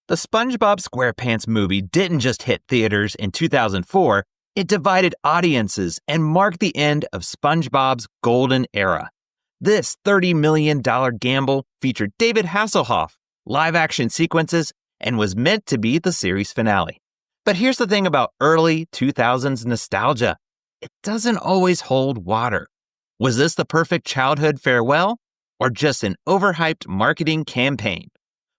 The Spongebob Squarepants movie didn't just hit theaters in 2004, it divided audiences and marked the end of SpongeBob's golden era. This $30 million gamble featured David Hasselhoff, live-action sequences, and was meant to be the series finale. But here's the thing about early 2000s nostalgia. It doesn't always hold water. Was this the perfect childhood farewell, or just an overhyped marketing campaign?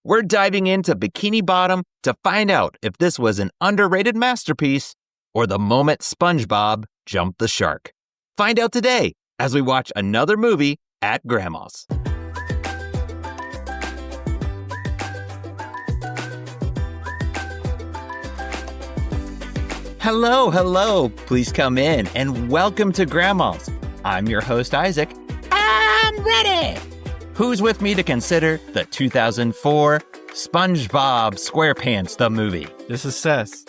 We're diving into Bikini Bottom to find out if this was an underrated masterpiece or the moment SpongeBob jumped the shark. Find out today as we watch another movie at Grandma's. Hello. Please come in and welcome to Grandma's. I'm your host, Isaac. I'm ready. Who's with me to consider the 2004 SpongeBob SquarePants the movie? This is Seth.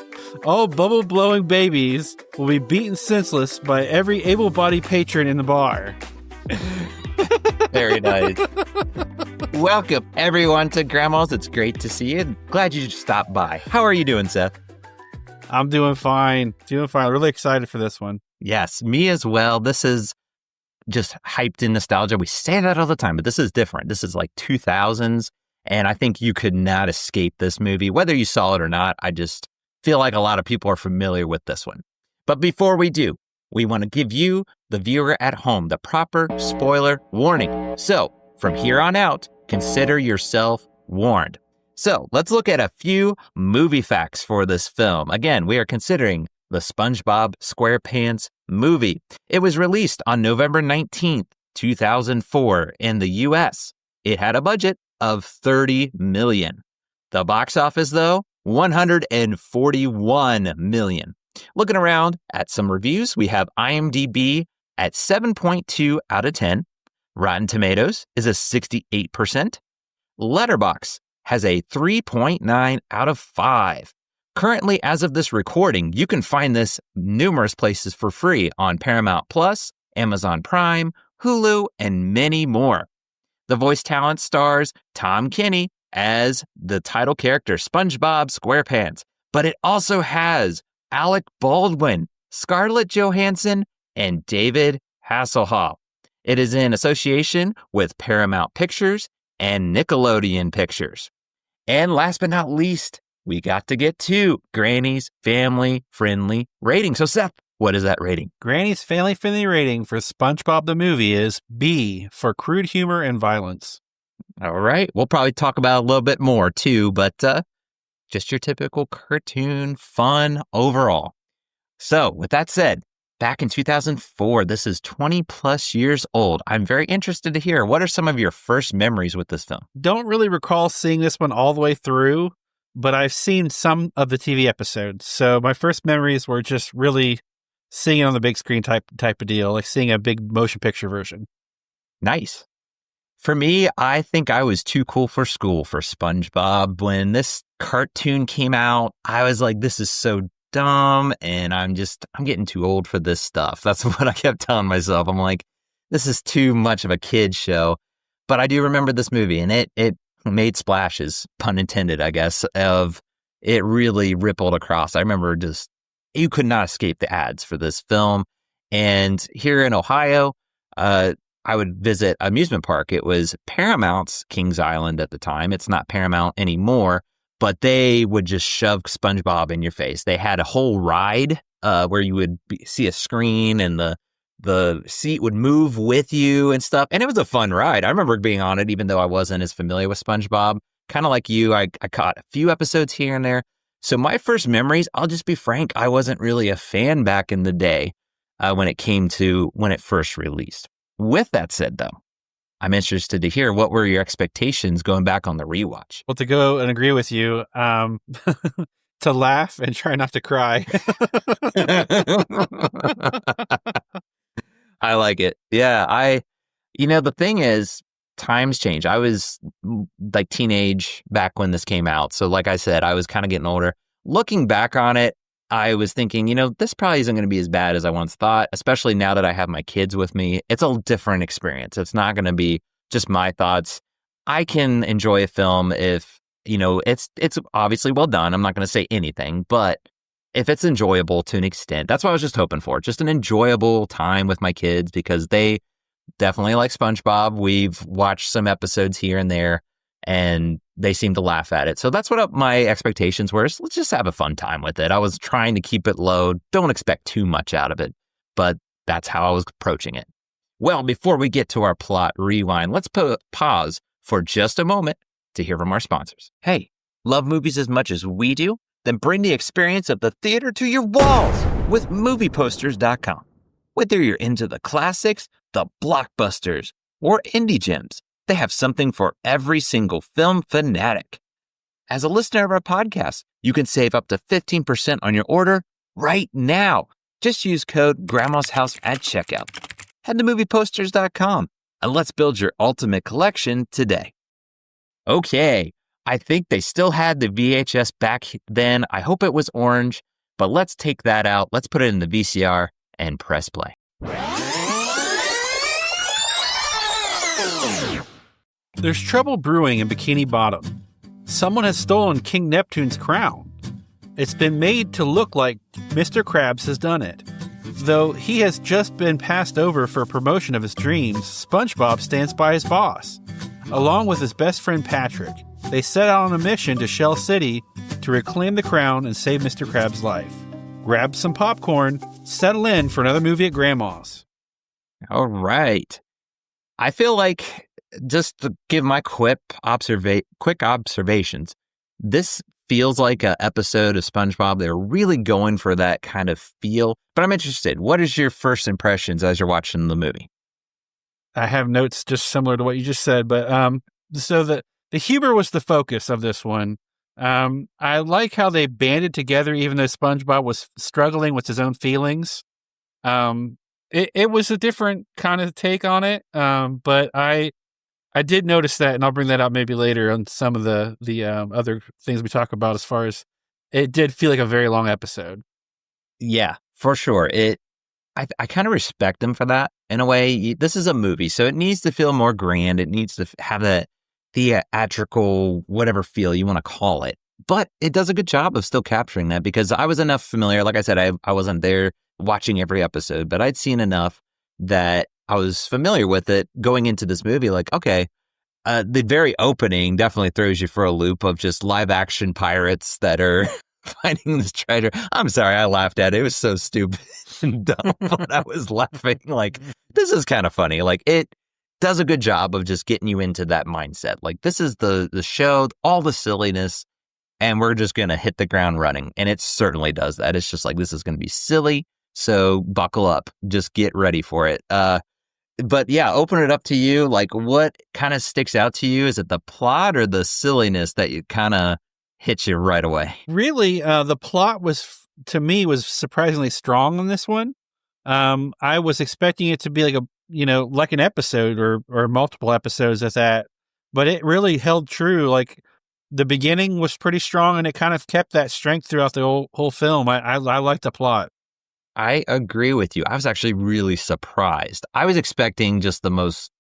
All bubble-blowing babies will be beaten senseless by every able-bodied patron in the bar. Very nice. Welcome, everyone, to Grandma's. It's great to see you. Glad you stopped by. How are you doing, Seth? I'm doing fine. Really excited for this one. Yes, me as well. This is just hyped in nostalgia. We say that all the time, but this is different. This is like 2000s, and I think you could not escape this movie. Whether you saw it or not, I just feel like a lot of people are familiar with this one. But before we do, we want to give you, the viewer at home, the proper spoiler warning. So, from here on out, consider yourself warned. So, let's look at a few movie facts for this film. Again, we are considering the SpongeBob SquarePants movie. It was released on November 19th, 2004 in the US. It had a budget of $30 million. The box office, though, $141 million. Looking around at some reviews, we have IMDb at 7.2 out of 10. Rotten Tomatoes is a 68%. Letterboxd has a 3.9 out of 5. Currently, as of this recording, you can find this numerous places for free on Paramount Plus, Amazon Prime, Hulu, and many more. The voice talent stars Tom Kenny as the title character, SpongeBob SquarePants, but it also has Alec Baldwin, Scarlett Johansson, and David Hasselhoff. It is in association with Paramount Pictures and Nickelodeon Pictures. And last but not least, we got to get to Granny's family-friendly rating. So Seth, what is that rating? Granny's family-friendly rating for SpongeBob the movie is B for crude humor and violence. All right. We'll probably talk about a little bit more too, but just your typical cartoon fun overall. So with that said, back in 2004, this is 20 plus years old. I'm very interested to hear, what are some of your first memories with this film? Don't really recall seeing this one all the way through, but I've seen some of the TV episodes. So my first memories were just really seeing it on the big screen type of deal, like seeing a big motion picture version. Nice. For me, I think I was too cool for school for SpongeBob. When this cartoon came out, I was like, this is so dumb, and I'm getting too old for this stuff. That's what I kept telling myself. I'm like, this is too much of a kid's show. But I do remember this movie, and it made splashes, pun intended, I guess, of it really rippled across. I remember just, you could not escape the ads for this film. And here in Ohio, I would visit amusement park. It was Paramount's Kings Island at the time. It's not Paramount anymore, but they would just shove SpongeBob in your face. They had a whole ride where you would see a screen and the seat would move with you and stuff. And it was a fun ride. I remember being on it, even though I wasn't as familiar with SpongeBob. Kind of like you, I caught a few episodes here and there. So my first memories, I'll just be frank, I wasn't really a fan back in the day when it first released. With that said, though, I'm interested to hear, what were your expectations going back on the rewatch? Well, to go and agree with you, to laugh and try not to cry. I like it. Yeah, the thing is, times change. I was like teenage back when this came out. So like I said, I was kind of getting older. Looking back on it, I was thinking, this probably isn't going to be as bad as I once thought, especially now that I have my kids with me. It's a different experience. It's not going to be just my thoughts. I can enjoy a film if it's obviously well done. I'm not going to say anything, but if it's enjoyable to an extent, that's what I was just hoping for. Just an enjoyable time with my kids because they definitely like SpongeBob. We've watched some episodes here and there, and they seem to laugh at it. So that's what my expectations were. So let's just have a fun time with it. I was trying to keep it low. Don't expect too much out of it, but that's how I was approaching it. Well, before we get to our plot rewind, let's pause for just a moment to hear from our sponsors. Hey, love movies as much as we do? Then bring the experience of the theater to your walls with movieposters.com. Whether you're into the classics, the blockbusters, or indie gems, they have something for every single film fanatic. As a listener of our podcast, you can save up to 15% on your order right now. Just use code Grandma's House at checkout. Head to movieposters.com and let's build your ultimate collection today. Okay, I think they still had the VHS back then. I hope it was orange, but let's take that out. Let's put it in the VCR and press play. There's trouble brewing in Bikini Bottom. Someone has stolen King Neptune's crown. It's been made to look like Mr. Krabs has done it. Though he has just been passed over for a promotion of his dreams, SpongeBob stands by his boss. Along with his best friend Patrick, they set out on a mission to Shell City to reclaim the crown and save Mr. Krabs' life. Grab some popcorn, settle in for another movie at Grandma's. All right. I feel like, just to give my quick observations, this feels like an episode of SpongeBob. They're really going for that kind of feel. But I'm interested. What is your first impressions as you're watching the movie? I have notes just similar to what you just said, but so the humor was the focus of this one. I like how they banded together, even though SpongeBob was struggling with his own feelings. It was a different kind of take on it, but I did notice that, and I'll bring that up maybe later on some of the other things we talk about. As far as it did feel like a very long episode. Yeah, for sure. I kind of respect them for that in a way. This is a movie, so it needs to feel more grand. It needs to have that theatrical, whatever feel you want to call it. But it does a good job of still capturing that because I was enough familiar. Like I said, I wasn't there watching every episode, but I'd seen enough that I was familiar with it going into this movie. Like, okay, the very opening definitely throws you for a loop of just live action pirates that are finding this treasure. I'm sorry, I laughed at it. It was so stupid and dumb, but I was laughing like, this is kind of funny. Like, it does a good job of just getting you into that mindset. Like, this is the show, all the silliness, and we're just going to hit the ground running. And it certainly does that. It's just like, this is going to be silly. So buckle up, just get ready for it. But yeah, open it up to you. Like, what kind of sticks out to you? Is it the plot or the silliness that you kind of hits you right away? Really, the plot to me was surprisingly strong on this one. I was expecting it to be like like an episode or multiple episodes at that, but it really held true. Like, the beginning was pretty strong, and it kind of kept that strength throughout the whole film. I liked the plot. I agree with you. I was actually really surprised. I was expecting just the most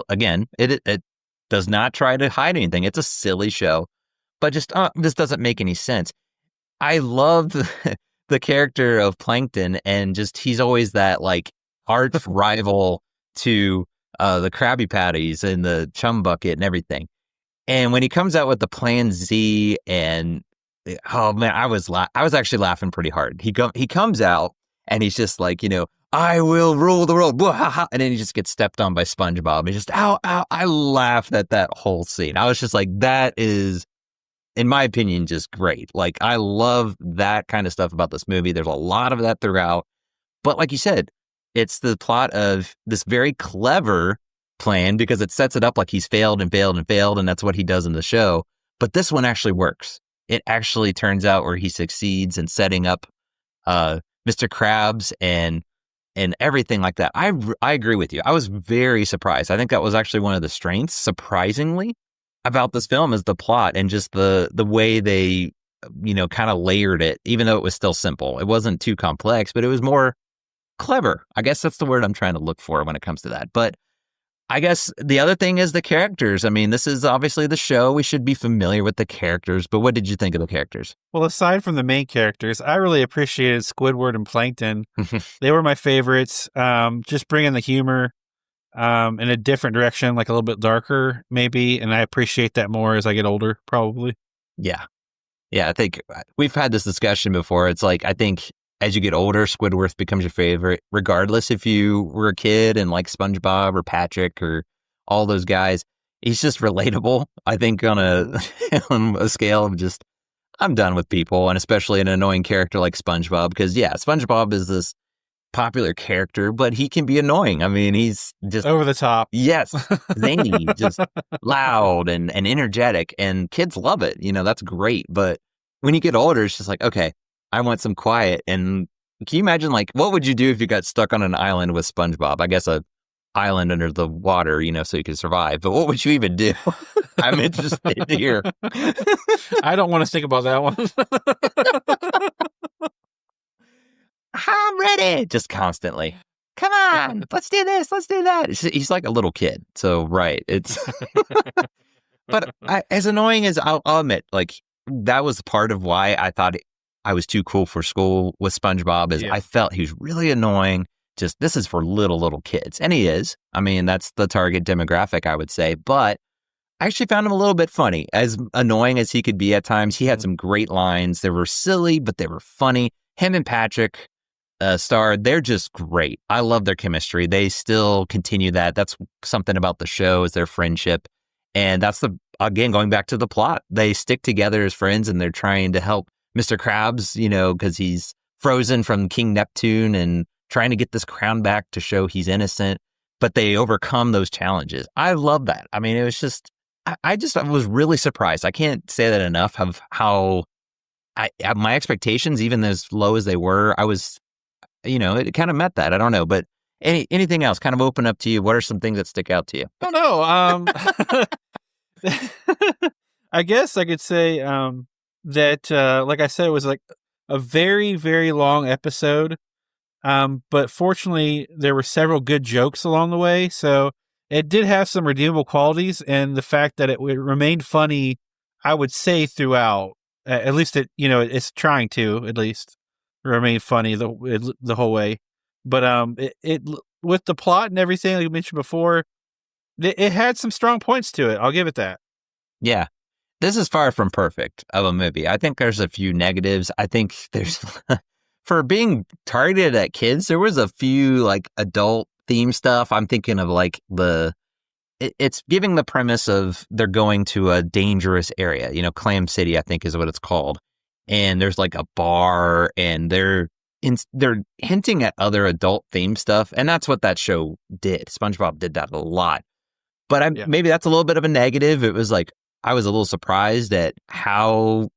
again, it does not try to hide anything. It's a silly show, but just this doesn't make any sense. I love the character of Plankton, and just he's always that like arch rival to the Krabby Patties and the Chum Bucket and everything. And when he comes out with the Plan Z, and oh man, I was actually laughing pretty hard. He comes out and he's just like, I will rule the world, and then he just gets stepped on by SpongeBob. And just ow, ow. I laughed at that whole scene. I was just like, that is, in my opinion, just great. Like, I love that kind of stuff about this movie. There's a lot of that throughout. But like you said, it's the plot of this very clever plan because it sets it up like he's failed and failed and failed, and that's what he does in the show. But this one actually works. It actually turns out where he succeeds in setting up Mr. Krabs and everything like that. I agree with you. I was very surprised. I think that was actually one of the strengths, surprisingly, about this film is the plot and just the way they, kind of layered it, even though it was still simple. It wasn't too complex, but it was more clever. I guess that's the word I'm trying to look for when it comes to that. But I guess the other thing is the characters. I mean, this is obviously the show. We should be familiar with the characters, but what did you think of the characters? Well, aside from the main characters, I really appreciated Squidward and Plankton. They were my favorites. Just bringing the humor in a different direction, like a little bit darker, maybe. And I appreciate that more as I get older, probably. Yeah. Yeah, I think we've had this discussion before. It's like, I think as you get older, Squidward becomes your favorite, regardless if you were a kid and like SpongeBob or Patrick or all those guys. He's just relatable, I think, on a on a scale of just, I'm done with people, and especially an annoying character like SpongeBob, because yeah, SpongeBob is this popular character, but he can be annoying. I mean, he's just over the top. Yes, zany, just loud and energetic, and kids love it. That's great. But when you get older, it's just like, okay, I want some quiet. And can you imagine, like, what would you do if you got stuck on an island with SpongeBob? I guess a island under the water, so you could survive. But what would you even do? I'm interested to hear. I don't want to think about that one. I'm ready. Just constantly. Come on, let's do this. Let's do that. He's like a little kid. So, right. It's, but as annoying as I'll admit, like, that was part of why I thought I was too cool for school with SpongeBob is I felt he was really annoying. Just, this is for little kids. And he is. I mean, that's the target demographic, I would say. But I actually found him a little bit funny. As annoying as he could be at times, he had some great lines. They were silly, but they were funny. Him and Patrick Star, they're just great. I love their chemistry. They still continue that. That's something about the show is their friendship. And that's again, going back to the plot. They stick together as friends and they're trying to help Mr. Krabs, because he's frozen from King Neptune and trying to get this crown back to show he's innocent, but they overcome those challenges. I love that. I mean, it was just, I was really surprised. I can't say that enough of how my expectations, even as low as they were, I was, it kind of met that. I don't know, but anything else kind of open up to you? What are some things that stick out to you? I don't know. I guess I could say that, like I said, it was like a very, very long episode. But fortunately, there were several good jokes along the way. So it did have some redeemable qualities. And the fact that it remained funny, I would say throughout, at least it's trying to at least remain funny the whole way. But it with the plot and everything, like you mentioned before, it had some strong points to it. I'll give it that. Yeah. This is far from perfect of a movie. I think there's a few negatives. I think there's, for being targeted at kids, there was a few like adult theme stuff. I'm thinking of like it's giving the premise of they're going to a dangerous area, Clam City, I think is what it's called. And there's like a bar and they're hinting at other adult theme stuff. And that's what that show did. SpongeBob did that a lot. But maybe that's a little bit of a negative. It was like, I was a little surprised at how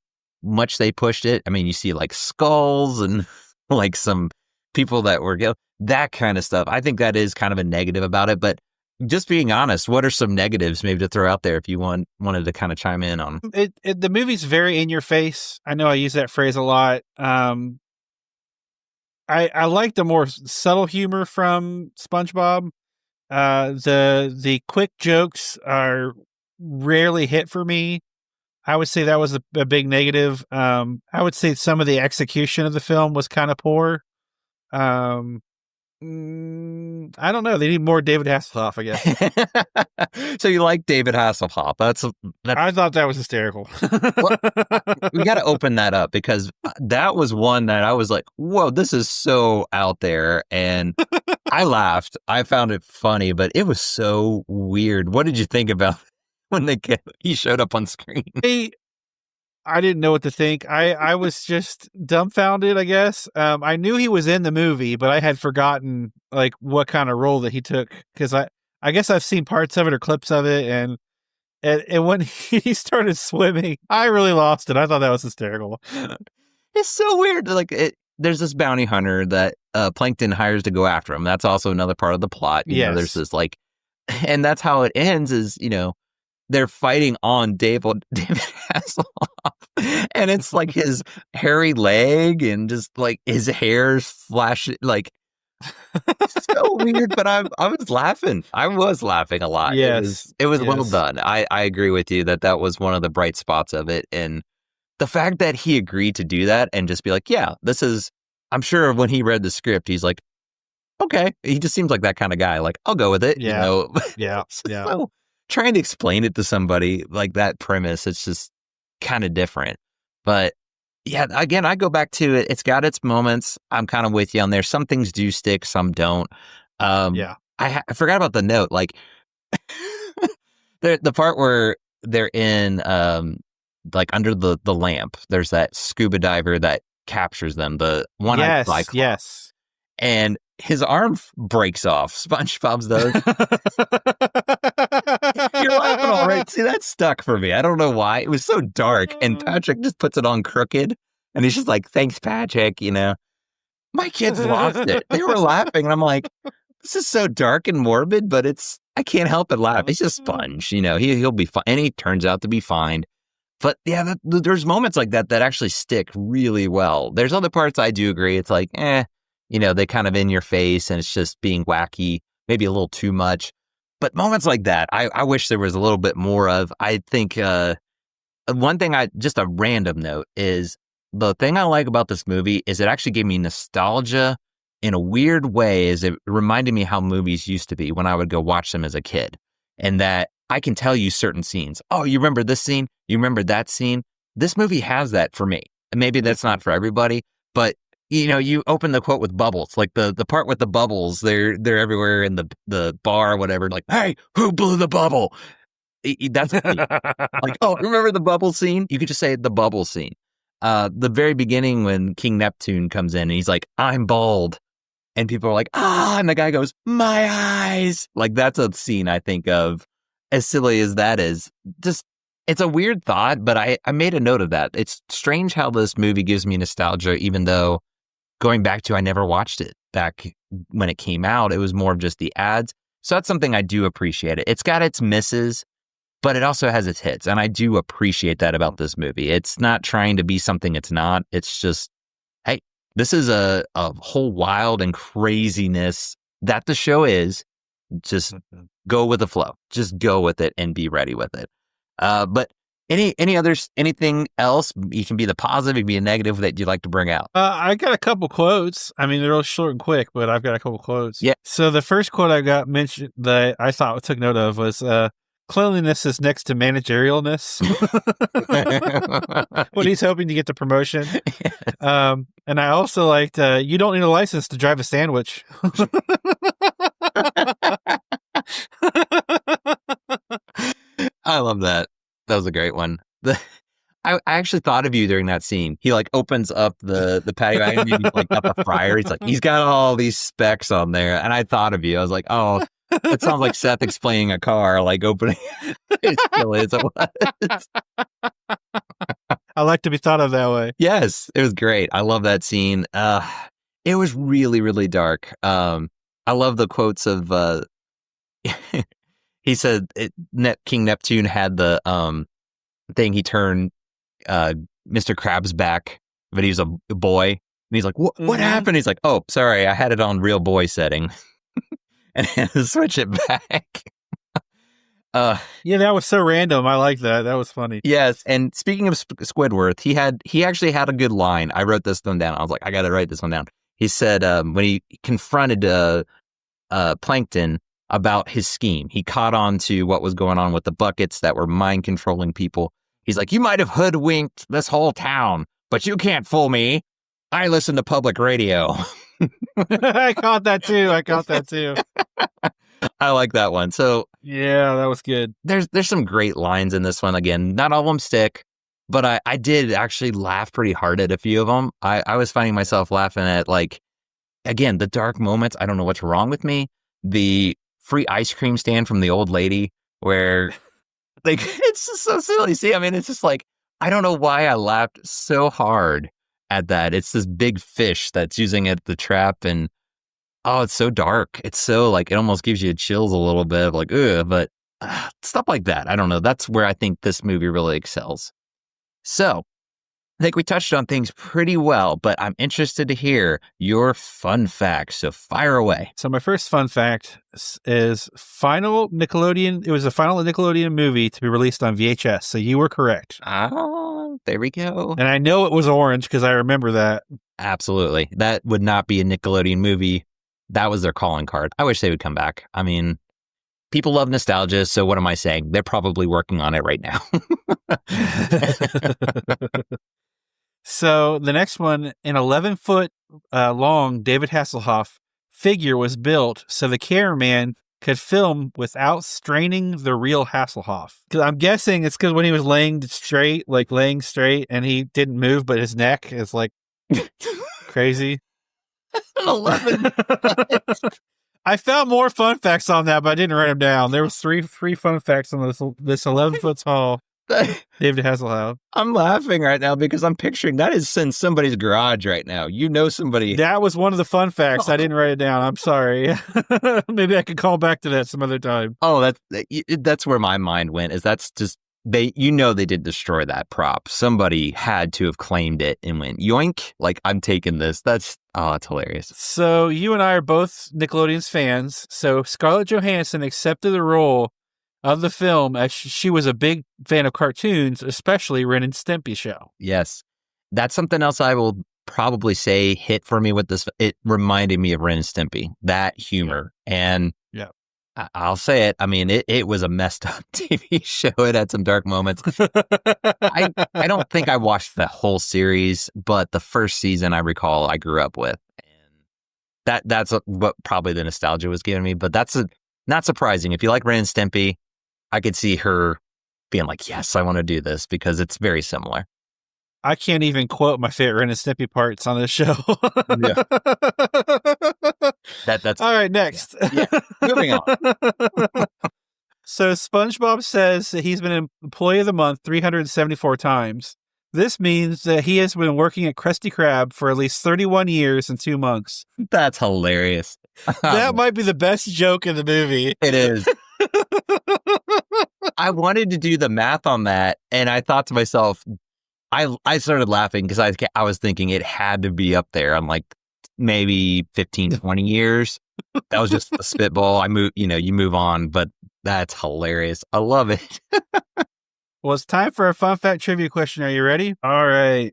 much they pushed it. I mean, you see like skulls and like some people that were that kind of stuff. I think that is kind of a negative about it. But just being honest, what are some negatives maybe to throw out there if you wanted to kind of chime in on? The movie's very in your face. I know I use that phrase a lot. I like the more subtle humor from SpongeBob. The quick jokes are rarely hit for me. I would say that was a big negative. I would say some of the execution of the film was kind of poor. I don't know. They need more David Hasselhoff, I guess. So you like David Hasselhoff? That's I thought that was hysterical. Well, we got to open that up because that was one that I was like, "Whoa, this is so out there," and I laughed. I found it funny, but it was so weird. What did you think about when he showed up on screen? I didn't know what to think. I was just dumbfounded, I guess. I knew he was in the movie, but I had forgotten like what kind of role that he took because I guess I've seen parts of it or clips of it, and when he started swimming, I really lost it. I thought that was hysterical. It's so weird. Like there's this bounty hunter that Plankton hires to go after him. That's also another part of the plot. You know, there's this like, and that's how it ends. Is they're fighting on David Hasselhoff, and it's like his hairy leg and just like his hair's flashing. Like, So weird, but I was laughing. I was laughing a lot. Yes. It was well Yes. done. I agree with you that that was one of the bright spots of it, and the fact that he agreed to do that and just be like, yeah, this is. I'm sure when he read the script, he's like, okay. He just seems like that kind of guy. Like, I'll go with it. You Yeah. know. Yeah. Yeah. So trying to explain it to somebody like that premise, it's just kind of different. But yeah, again, I go back to it. It's got its moments. I'm kind of with you on there. Some things do stick, some don't. Yeah. I forgot about the note. Like the part where they're in like under the lamp. There's that scuba diver that captures them. The one-eyed Yes. cyclops, Yes. and his arm breaks off. SpongeBob's does. You're laughing all right. See, that stuck for me. I don't know why. It was so dark, and Patrick just puts it on crooked, and he's just like, "Thanks, Patrick." You know, my kids lost it. They were laughing, and I'm like, "This is so dark and morbid," but I can't help but laugh. He's a sponge, you know. He'll be fine, and he turns out to be fine. But yeah, there's moments like that that actually stick really well. There's other parts I do agree. It's like, you know, they kind of in your face, and it's just being wacky, maybe a little too much. But moments like that, I wish there was a little bit more of. I think one thing just a random note is the thing I like about this movie is it actually gave me nostalgia in a weird way. Is it reminded me how movies used to be when I would go watch them as a kid, and that I can tell you certain scenes. Oh, you remember this scene? You remember that scene? This movie has that for me. And maybe that's not for everybody, but you know, you open the quote with bubbles, like the part with the bubbles. They're everywhere in the bar, or whatever. Like, hey, who blew the bubble? That's like, oh, remember the bubble scene? You could just say the bubble scene. The very beginning when King Neptune comes in and he's like, I'm bald. And people are like, and the guy goes, my eyes. Like, that's a scene I think of, as silly as that is. Just, it's a weird thought, but I made a note of that. It's strange how this movie gives me nostalgia, even though going back to, I never watched it back when it came out. It was more of just the ads. So that's something I do appreciate. It's got its misses, but it also has its hits. And I do appreciate that about this movie. It's not trying to be something it's not. It's just, hey, this is a whole wild and craziness that the show is. Just go with the flow. Just go with it and be ready with it. But anything else? You can be the positive, you can be a negative that you'd like to bring out. I got a couple quotes. I mean, they're all short and quick, but I've got a couple quotes. Yeah. So the first quote I got mentioned that I thought took note of was, cleanliness is next to managerialness. When he's hoping to get the promotion. And I also liked, you don't need a license to drive a sandwich. I love that. That was a great one. I actually thought of you during that scene. He like opens up the patio and he's like got the fryer. He's like, he's got all these specs on there. And I thought of you. I was like, oh, it sounds like Seth explaining a car, like opening. It still is. It was. I like to be thought of that way. Yes, it was great. I love that scene. It was really, really dark. I love the quotes of he said King Neptune had the thing, he turned Mr. Krabs back, but he was a boy. And he's like, what happened? He's like, oh, sorry, I had it on real boy setting. And had to switch it back. Yeah, that was so random. I like that. That was funny. Yes, and speaking of Squidward, he actually had a good line. I wrote this one down. I was like, I got to write this one down. He said when he confronted Plankton about his scheme, he caught on to what was going on with the buckets that were mind controlling people. He's like, you might have hoodwinked this whole town, but you can't fool me. I listen to public radio. I caught that too. I like that one. So yeah, that was good. There's some great lines in this one. Again, not all of them stick, but I did actually laugh pretty hard at a few of them. I was finding myself laughing at, like, again, the dark moments. I don't know what's wrong with me. The free ice cream stand from the old lady where, like, it's just so silly. See, I mean, it's just like, I don't know why I laughed so hard at that. It's this big fish that's using it the trap, and oh, it's so dark. It's so, like, it almost gives you chills a little bit of like, ugh, but stuff like that. I don't know. That's where I think this movie really excels. So I think we touched on things pretty well, but I'm interested to hear your fun facts. So fire away. So my first fun fact is final Nickelodeon. It was the final Nickelodeon movie to be released on VHS. So you were correct. Ah, there we go. And I know it was orange because I remember that. Absolutely. That would not be a Nickelodeon movie. That was their calling card. I wish they would come back. I mean, people love nostalgia. So what am I saying? They're probably working on it right now. So the next one, an 11-foot long David Hasselhoff figure was built so the cameraman could film without straining the real Hasselhoff. Because I'm guessing it's because when he was laying straight, and he didn't move, but his neck is like crazy. 11. I found more fun facts on that, but I didn't write them down. There was three fun facts on this 11-foot tall David Hasselhoff. I'm laughing right now because I'm picturing that is in somebody's garage right now. You know somebody. That was one of the fun facts. I didn't write it down. I'm sorry. Maybe I could call back to that some other time. Oh, that's where my mind went. Is that's just they did destroy that prop. Somebody had to have claimed it and went yoink. Like, I'm taking this. That's hilarious. So you and I are both Nickelodeon's fans. So Scarlett Johansson accepted the role of the film as she was a big fan of cartoons, especially Ren and Stimpy show. Yes. That's something else I will probably say hit for me with this. It reminded me of Ren and Stimpy, that humor. And yeah, I'll say it. I mean, it was a messed up TV show. It had some dark moments. I don't think I watched the whole series, but the first season I recall I grew up with. And that's what probably the nostalgia was giving me. But that's not surprising. If you like Ren and Stimpy, I could see her being like, yes, I want to do this because it's very similar. I can't even quote my favorite Ren and Stimpy parts on this show. Yeah. That's all right. Next, yeah. Moving on. So SpongeBob says that he's been Employee of the Month 374 times. This means that he has been working at Krusty Krab for at least 31 years and 2 months. That's hilarious. That might be the best joke in the movie. It is. I wanted to do the math on that, and I thought to myself, I started laughing because I was thinking it had to be up there on like maybe 15, 20 years. That was just a spitball. You move on, but that's hilarious. I love it. Well, it's time for a fun fact trivia question. Are you ready? All right.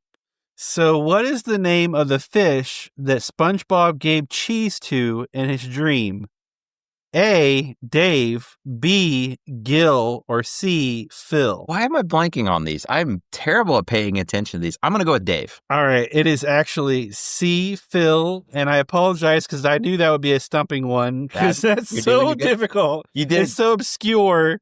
So what is the name of the fish that SpongeBob gave cheese to in his dream? A, Dave, B, Gil, or C, Phil? Why am I blanking on these? I'm terrible at paying attention to these. I'm going to go with Dave. All right. It is actually C, Phil. And I apologize because I knew that would be a stumping one because that's so difficult. You did. It's so obscure.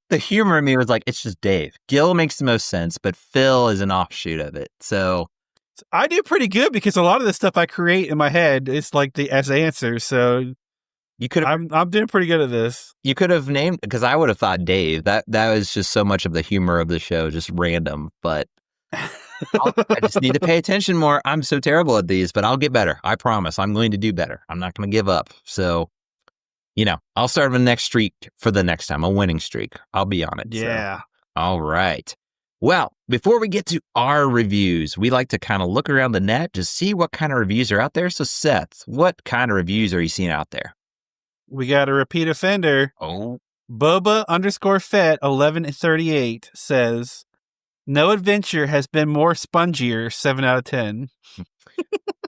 The humor in me was like, it's just Dave. Gil makes the most sense, but Phil is an offshoot of it. So I do pretty good because a lot of the stuff I create in my head is like as answers. So you could I'm doing pretty good at this. You could have named, because I would have thought Dave. That was just so much of the humor of the show, just random. But I just need to pay attention more. I'm so terrible at these, but I'll get better. I promise. I'm going to do better. I'm not going to give up. So, I'll start a next streak for the next time, a winning streak. I'll be on it. Yeah. So. All right. Well, before we get to our reviews, we like to kind of look around the net to see what kind of reviews are out there. So, Seth, what kind of reviews are you seeing out there? We got a repeat offender. Oh. Boba_Fett 1138 says, no adventure has been more spongier, 7 out of 10.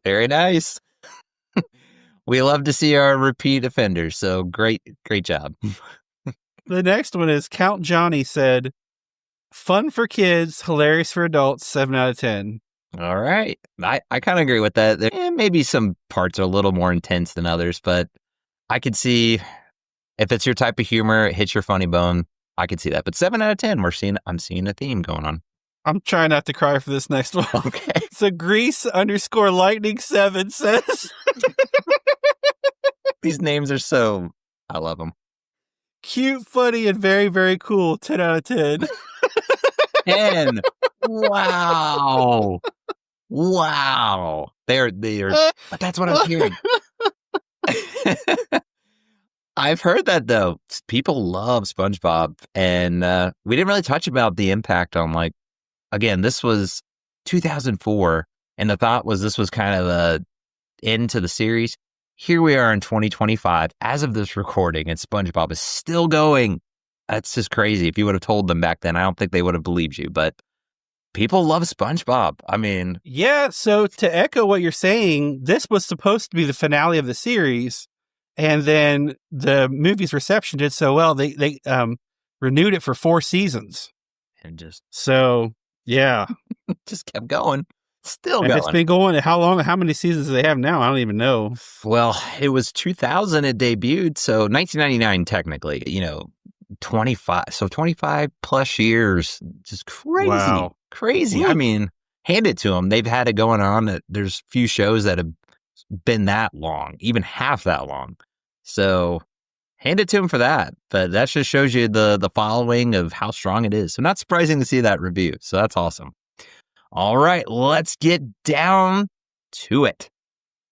Very nice. We love to see our repeat offenders. So great job. The next one is Count Johnny said, fun for kids, hilarious for adults, 7 out of 10. All right. I kind of agree with that. Maybe some parts are a little more intense than others, but I could see if it's your type of humor, it hits your funny bone. I could see that. But 7 out of 10, I'm seeing a theme going on. I'm trying not to cry for this next one. Okay. So Grease_Lightning7 says, these names are I love them. Cute, funny, and very, very cool, 10 out of 10. 10. Wow. Wow. They are, but that's what I'm hearing. I've heard that though. People love SpongeBob, and we didn't really touch about the impact on like. Again, this was 2004, and the thought was this was kind of a end to the series. Here we are in 2025, as of this recording, and SpongeBob is still going. That's just crazy. If you would have told them back then, I don't think they would have believed you. But people love SpongeBob. I mean, yeah. So to echo what you're saying, this was supposed to be the finale of the series, and then the movie's reception did so well they renewed it for 4 seasons, and just so. Yeah. just kept going. Still and going. It's been going. How long? How many seasons do they have now? I don't even know. Well, it was 2000 it debuted, so 1999 technically, 25. So 25 plus years. Just crazy. Wow. Crazy. Woo. I mean, hand it to them. They've had it going on. There's few shows that have been that long, even half that long. So hand it to him for that. But that just shows you the following of how strong it is. So not surprising to see that review. So that's awesome. All right, let's get down to it.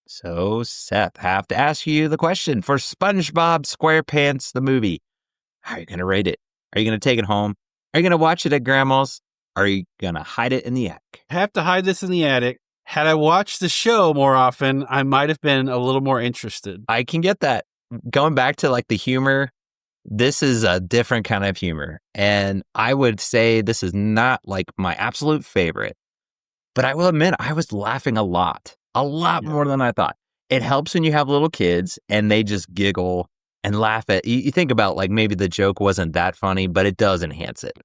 So Seth, I have to ask you the question for SpongeBob SquarePants, the movie. How are you going to rate it? Are you going to take it home? Are you going to watch it at grandma's? Are you going to hide it in the attic? I have to hide this in the attic. Had I watched the show more often, I might have been a little more interested. I can get that. Going back to like the humor, this is a different kind of humor. And I would say this is not like my absolute favorite, but I will admit I was laughing a lot more than I thought. It helps when you have little kids and they just giggle and laugh at you think about like maybe the joke wasn't that funny, but it does enhance it.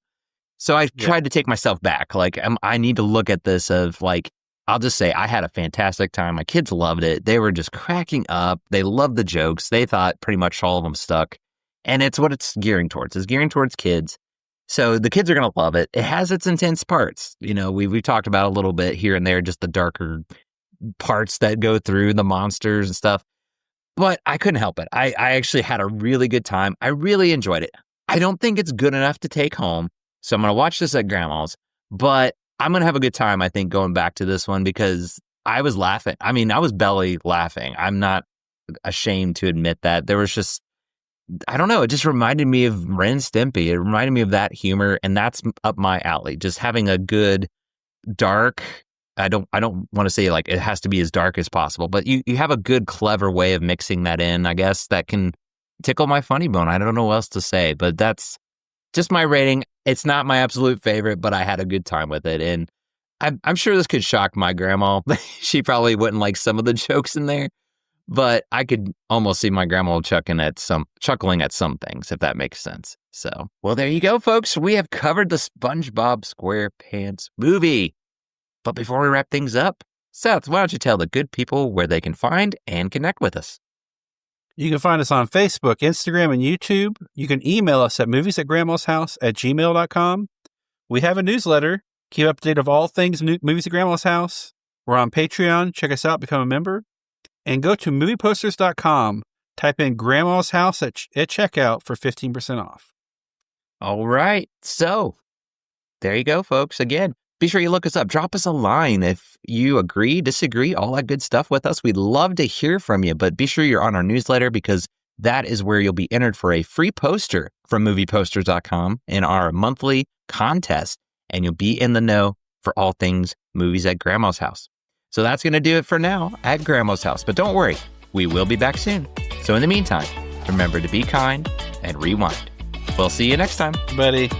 So I tried to take myself back. Like I need to look at this of like, I'll just say I had a fantastic time. My kids loved it. They were just cracking up. They loved the jokes. They thought pretty much all of them stuck. And it's what it's gearing towards. It's gearing towards kids. So the kids are going to love it. It has its intense parts. We've talked about a little bit here and there, just the darker parts that go through the monsters and stuff. But I couldn't help it. I actually had a really good time. I really enjoyed it. I don't think it's good enough to take home. So I'm going to watch this at grandma's. But I'm going to have a good time, I think, going back to this one because I was laughing. I mean, I was belly laughing. I'm not ashamed to admit that. There was just, I don't know, it just reminded me of Ren and Stimpy. It reminded me of that humor, and that's up my alley. Just having a good, dark, I don't want to say like it has to be as dark as possible, but you have a good, clever way of mixing that in, I guess, that can tickle my funny bone. I don't know what else to say, but that's just my rating. It's not my absolute favorite, but I had a good time with it. And I'm sure this could shock my grandma. She probably wouldn't like some of the jokes in there, but I could almost see my grandma chuckling at some things, if that makes sense. So, well, there you go, folks. We have covered the SpongeBob SquarePants movie. But before we wrap things up, Seth, why don't you tell the good people where they can find and connect with us? You can find us on Facebook, Instagram, and YouTube. You can email us at moviesatgrandmashouse@gmail.com. We have a newsletter. Keep up to date of all things Movies at Grandma's House. We're on Patreon. Check us out. Become a member. And go to movieposters.com. Type in Grandma's House at checkout for 15% off. All right. So there you go, folks. Again, be sure you look us up. Drop us a line if you agree, disagree, all that good stuff with us. We'd love to hear from you, but be sure you're on our newsletter because that is where you'll be entered for a free poster from movieposters.com in our monthly contest, and you'll be in the know for all things Movies at Grandma's House. So that's going to do it for now at Grandma's House, but don't worry, we will be back soon. So in the meantime, remember to be kind and rewind. We'll see you next time. Buddy.